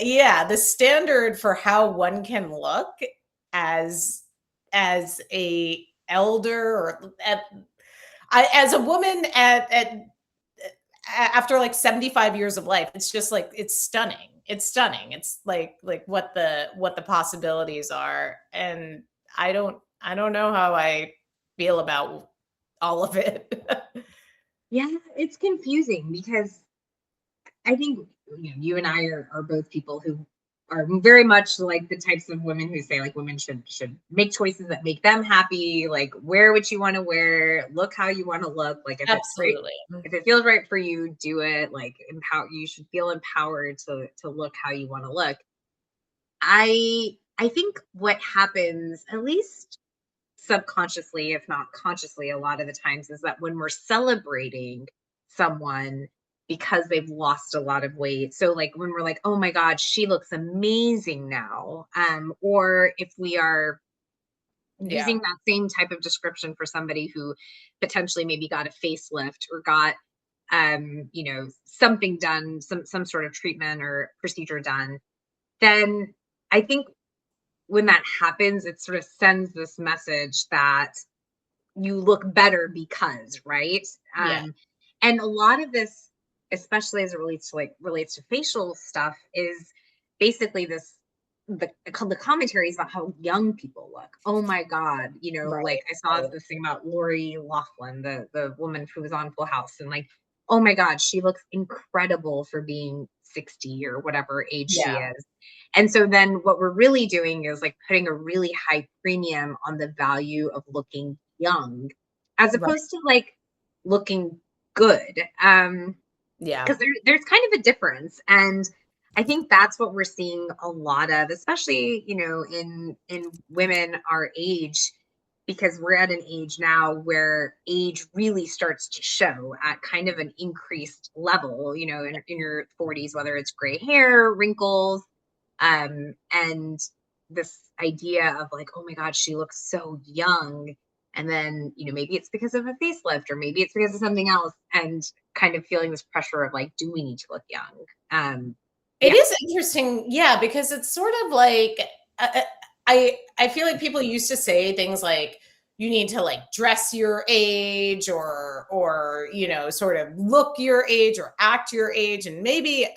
yeah, the standard for how one can look as a elder, or as a woman at after like 75 years of life, it's just like, it's stunning. It's stunning. It's like what the possibilities are. And I don't know how I feel about all of it. Yeah, it's confusing because I think you and I are both people who are very much like the types of women who say like women should make choices that make them happy, like wear what you want to wear, look how you want to look, like if it's right, Absolutely. if it feels right for you, do it. Like you should feel empowered to look how you want to look. I think what happens, at least subconsciously, if not consciously, a lot of the times, is that when we're celebrating someone because they've lost a lot of weight. So like when we're like, oh my God, she looks amazing now. Or if we are Yeah. using that same type of description for somebody who potentially maybe got a facelift or got something done, some sort of treatment or procedure done, then I think when that happens, it sort of sends this message that you look better because, right? Yeah. And a lot of this, especially as it relates to facial stuff, is basically the commentaries about how young people look. Oh my God, like Right. I saw Right. this thing about Lori Loughlin, the woman who was on Full House, and like, oh my God, she looks incredible for being 60 or whatever age she Yeah. is. And so then what we're really doing is like putting a really high premium on the value of looking young as Right. opposed to like looking good. Yeah. Because there's kind of a difference. And I think that's what we're seeing a lot of, especially, in women our age, because we're at an age now where age really starts to show at kind of an increased level, in your 40s, whether it's gray hair, wrinkles, and this idea of like, oh my God, she looks so young. And then, maybe it's because of a facelift or maybe it's because of something else. And kind of feeling this pressure of like, do we need to look young? It Yeah. is interesting, yeah, because it's sort of like, I feel like people used to say things like, you need to like dress your age or you know, sort of look your age or act your age. And maybe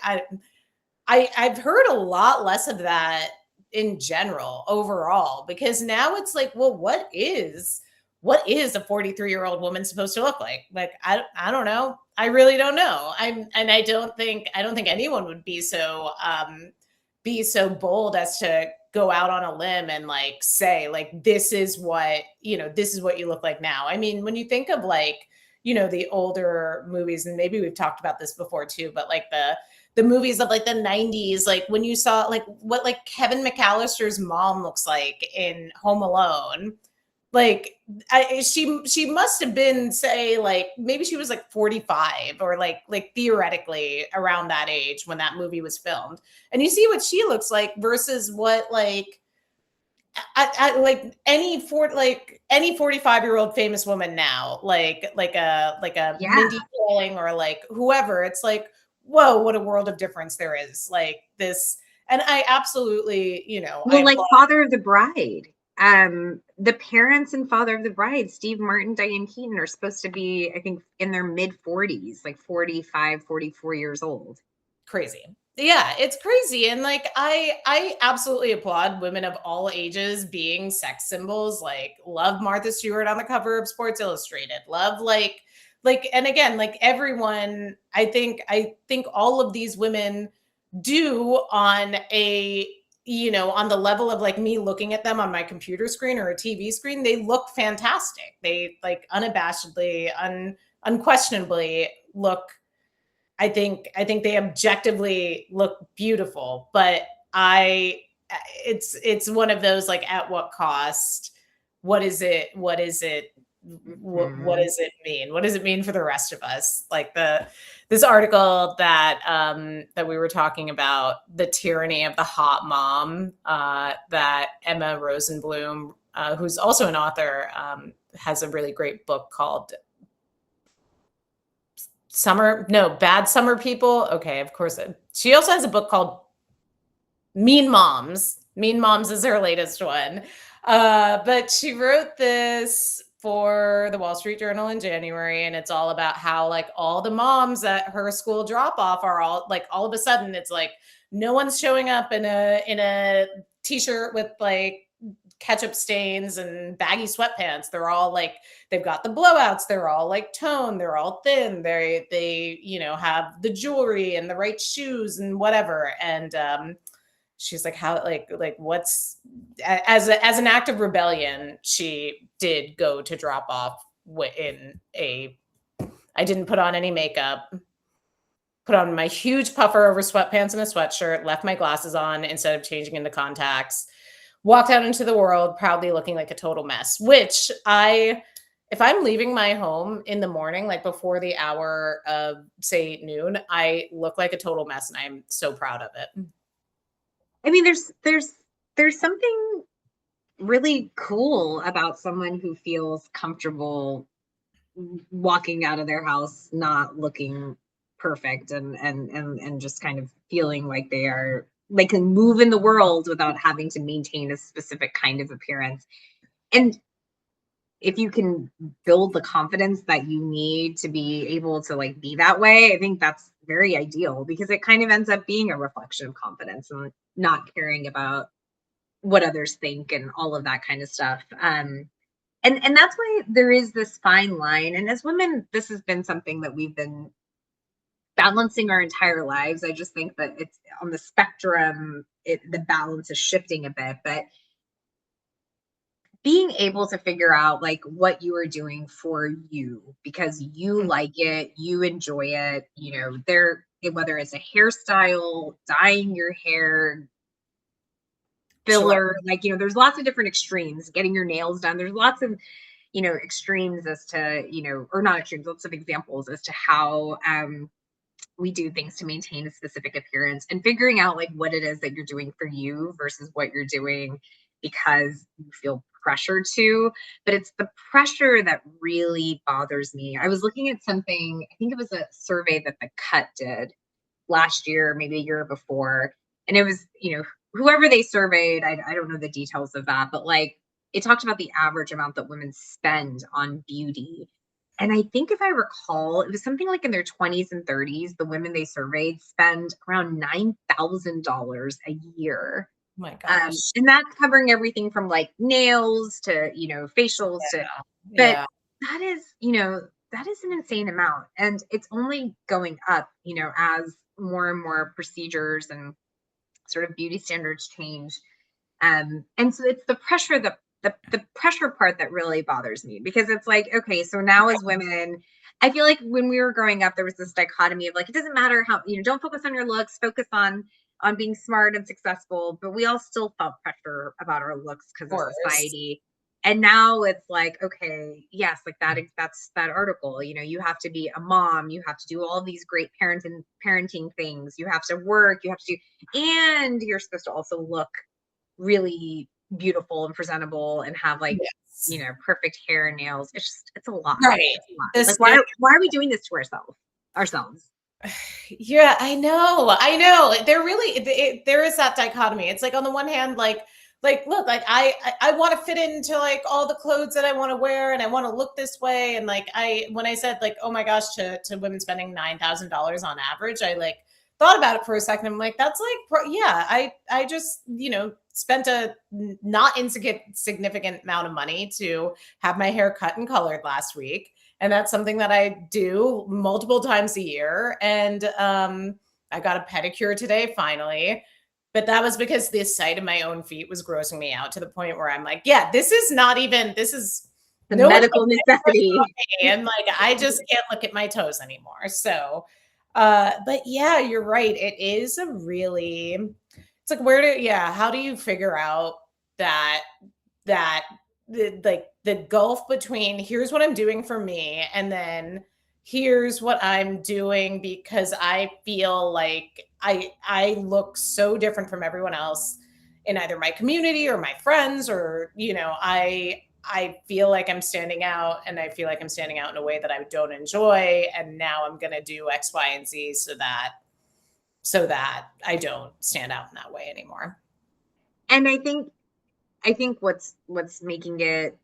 I've heard a lot less of that in general overall, because now it's like, well, what is a 43-year-old woman supposed to look like? Like, I don't know. I really don't know. And I don't think anyone would be so bold as to go out on a limb and like say like, this is what, you know, this is what you look like now. I mean, when you think of like, you know, the older movies, and maybe we've talked about this before too, but like the movies of like the 90s, like when you saw like what like Kevin McAllister's mom looks like in Home Alone, like she must have been, say, like maybe she was like 45 or like theoretically around that age when that movie was filmed, and you see what she looks like versus what like like any 45-year-old famous woman now, like a Yeah. Mindy Kaling or like whoever. It's like, whoa, what a world of difference there is, like this. And I absolutely, you know, I Well, like applaud. Father of the Bride. The parents in Father of the Bride, Steve Martin, Diane Keaton, are supposed to be, I think, in their mid 40s, like 45, 44 years old. Crazy. Yeah, it's crazy. And like I absolutely applaud women of all ages being sex symbols. Like, love Martha Stewart on the cover of Sports Illustrated. Love like and again, like everyone, I think all of these women do on a, you know, on the level of like me looking at them on my computer screen or a TV screen, they look fantastic. They like unabashedly, unquestionably look, I think they objectively look beautiful, but I it's one of those like, at what cost? What is it what Mhm. does it mean? What does it mean for the rest of us? Like this article that that we were talking about, the tyranny of the hot mom, that Emma Rosenblum, who's also an author, has a really great book called Bad Summer People. Okay, of course. She also has a book called Mean Moms. Mean Moms is her latest one. But she wrote this for the Wall Street Journal in January, and it's all about how like all the moms at her school drop off are all like, all of a sudden it's like no one's showing up in a t-shirt with like ketchup stains and baggy sweatpants. They're all like, they've got the blowouts, they're all like toned, they're all thin, they you know, have the jewelry and the right shoes and whatever. And she's like, how, like what's, as an act of rebellion, she did go to drop off in a, I didn't put on any makeup, put on my huge puffer over sweatpants and a sweatshirt, left my glasses on instead of changing into contacts, walked out into the world proudly looking like a total mess, which if I'm leaving my home in the morning, like before the hour of say noon, I look like a total mess and I'm so proud of it. I mean, there's something really cool about someone who feels comfortable walking out of their house not looking perfect, and just kind of feeling like they can move in the world without having to maintain a specific kind of appearance. And if you can build the confidence that you need to be able to like be that way, I think that's very ideal, because it kind of ends up being a reflection of confidence and not caring about what others think and all of that kind of stuff. And that's why there is this fine line. And as women, this has been something that we've been balancing our entire lives. I just think that it's on the spectrum, the balance is shifting a bit, but being able to figure out like what you are doing for you because you like it, you enjoy it, you know, whether it's a hairstyle, dyeing your hair, Sure. filler, like, you know, there's lots of different extremes, getting your nails done. There's lots of, you know, extremes as to, you know, or not extremes, lots of examples as to how we do things to maintain a specific appearance, and figuring out like what it is that you're doing for you versus what you're doing because you feel pressure to. But it's the pressure that really bothers me. I was looking at something, I think it was a survey that the Cut did last year, maybe a year before, and it was, you know, whoever they surveyed, I don't know the details of that, but like it talked about the average amount that women spend on beauty. And I think if I recall, it was something like in their 20s and 30s, the women they surveyed spend around $9,000 a year. Oh my gosh. And that's covering everything from like nails to, facials to, but Yeah. that is, that is an insane amount. And it's only going up, as more and more procedures and sort of beauty standards change. And so it's the pressure, the pressure part that really bothers me, because it's like, okay, so now as women, I feel like when we were growing up, there was this dichotomy of like, it doesn't matter how, don't focus on your looks, focus on being smart and successful, but we all still felt pressure about our looks because Of of course. society. And now it's like, okay, yes, like that's that article, you have to be a mom, you have to do all these great parenting things, you have to work, you have to do, and you're supposed to also look really beautiful and presentable and have like, Yes. perfect hair and nails. It's a lot. Right. It's a lot. The Like standard. why are we doing this to ourselves? Yeah, I know. I know. There is that dichotomy. It's like on the one hand, look, like I want to fit into like all the clothes that I want to wear, and I want to look this way. And like when I said like, oh my gosh, to women spending $9,000 on average, I like thought about it for a second. I'm like, that's like, yeah, I just spent a not insignificant amount of money to have my hair cut and colored last week, and that's something that I do multiple times a year. And I got a pedicure today, finally. But that was because the sight of my own feet was grossing me out to the point where I'm like, yeah, this is The no one's medical going to pressure on necessity. me. And like, I just can't look at my toes anymore. So, but yeah, you're right. It is a really, it's like, how do you figure out that, that like the gulf between here's what I'm doing for me and then here's what I'm doing because I feel like I look so different from everyone else in either my community or my friends, or I feel like I'm standing out, and I feel like I'm standing out in a way that I don't enjoy, and now I'm going to do X, Y, and Z so that I don't stand out in that way anymore. And I think what's making it,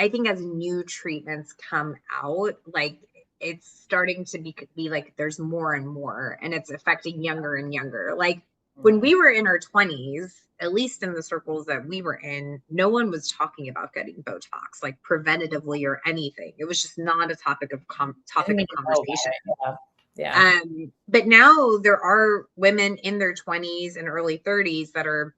I think as new treatments come out, like it's starting to be like there's more and more, and it's affecting younger and younger. Like when we were in our 20s, at least in the circles that we were in, no one was talking about getting Botox, like preventatively or anything. It was just not a Didn't topic even of know about conversation. it. Yeah. Yeah. But now there are women in their 20s and early 30s that are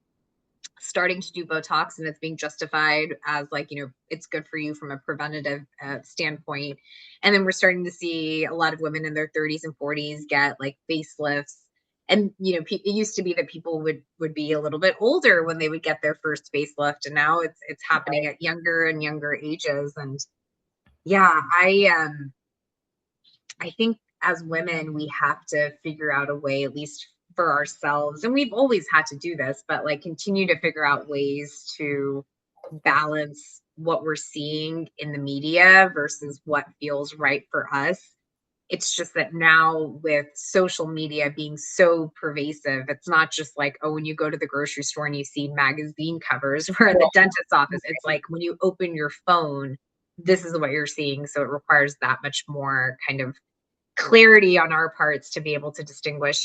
starting to do Botox, and it's being justified as like, it's good for you from a preventative standpoint. And then we're starting to see a lot of women in their 30s and 40s get like facelifts. And it used to be that people would be a little bit older when they would get their first facelift, and now it's happening Right. at younger and younger ages. And yeah, I think as women, we have to figure out a way, at least for ourselves. And we've always had to do this, but like continue to figure out ways to balance what we're seeing in the media versus what feels right for us. It's just that now with social media being so pervasive, it's not just like, oh, when you go to the grocery store and you see magazine covers, or at the dentist's office, it's like when you open your phone, this is what you're seeing. So it requires that much more kind of clarity on our parts to be able to distinguish,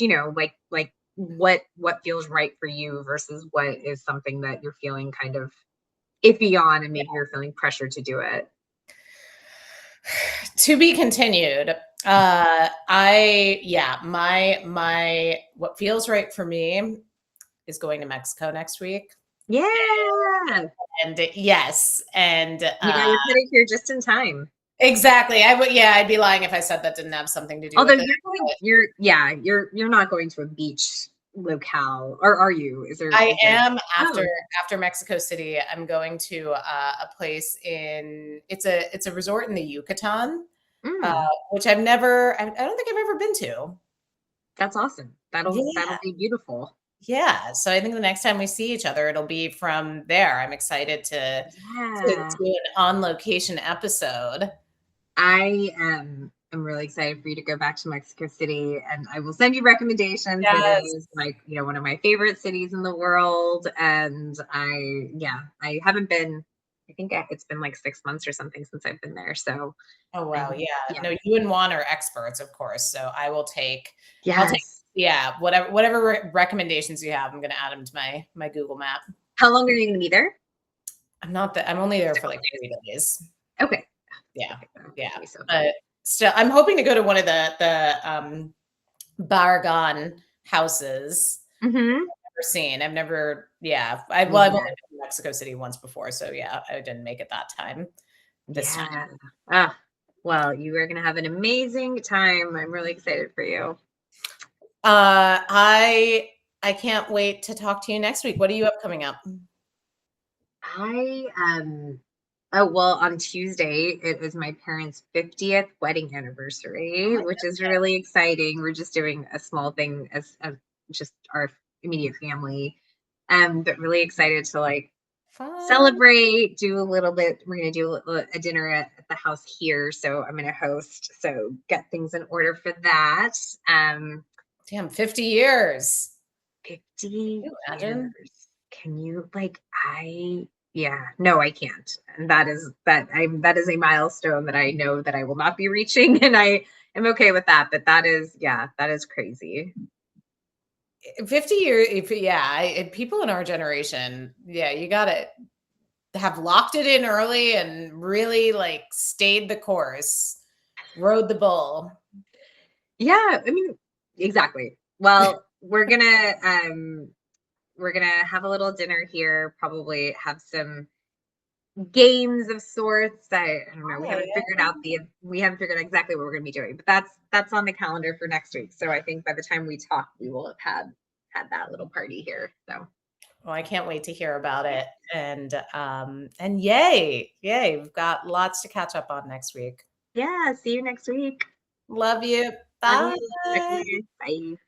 like what feels right for you versus what is something that you're feeling kind of iffy on, and maybe you're feeling pressure to do it. To be continued. My what feels right for me is going to Mexico next week. Yeah, And yes, and you got your pedicure just in time. exactly. I would, yeah, I'd be lying if I said that didn't have something to do Although with it. you're not going to a beach locale, or are you? I Is there? am Oh, after Mexico City. I'm going to a place it's a resort in the Yucatan, mm, which I don't think I've ever been to. that's awesome. That'll Yeah. be beautiful. Yeah. So I think the next time we see each other, it'll be from there. I'm excited to Yeah. do an on location episode. I am. am really excited for you to go back to Mexico City, and I will send you recommendations. It Yes. is like, one of my favorite cities in the world. And I haven't been, I think it's been like 6 months or something since I've been there. So Oh, wow. I'm, Yeah. yeah, No, you and Juan are experts, of course. So I'll take, yes. yeah, whatever recommendations you have, I'm going to add them to my Google map. How long are you going to be there? I'm only there Just a for couple like days. 3 days. Okay. Yeah. Perfect. That's Yeah. gonna be so fun. But still, I'm hoping to go to one of the Barragan houses. Mm-hmm. Never seen. I've never, yeah. I've only Yeah. been to Mexico City once before. So yeah, I didn't make it that time this time. Yeah. Ah, well, you are going to have an amazing time. I'm really excited for you. Uh, I I can't wait to talk to you next week. What do you have coming up? I oh well, on Tuesday it was my parents' 50th wedding Oh anniversary, my which is really exciting. We're just doing a small thing as just our immediate family. But really excited to like fun. celebrate, do a little bit. We're gonna do a dinner at the house here, so I'm gonna host. So get things in order for that. Um, Damn, 50 years. 50 Can you imagine? years. Can you like yeah, no, I can't. And that is a milestone that I know that I will not be reaching and I am okay with that, but that is crazy. 50 years, people in our generation, yeah, you gotta have locked it in early and really like stayed the course, rode the bull. Yeah, I mean, exactly. Well, we're gonna have a little dinner here, probably have some games of sorts. I don't know. We Oh, haven't figured yeah. out we haven't figured out exactly what we're going to be doing, but that's on the calendar for next week. So I think by the time we talk, we will have had that little party here. So Well, I can't wait to hear about it. And yay, we've got lots to catch up on next week. yeah, see you next week. Love you. Love Bye. you. Talk to you later. Bye.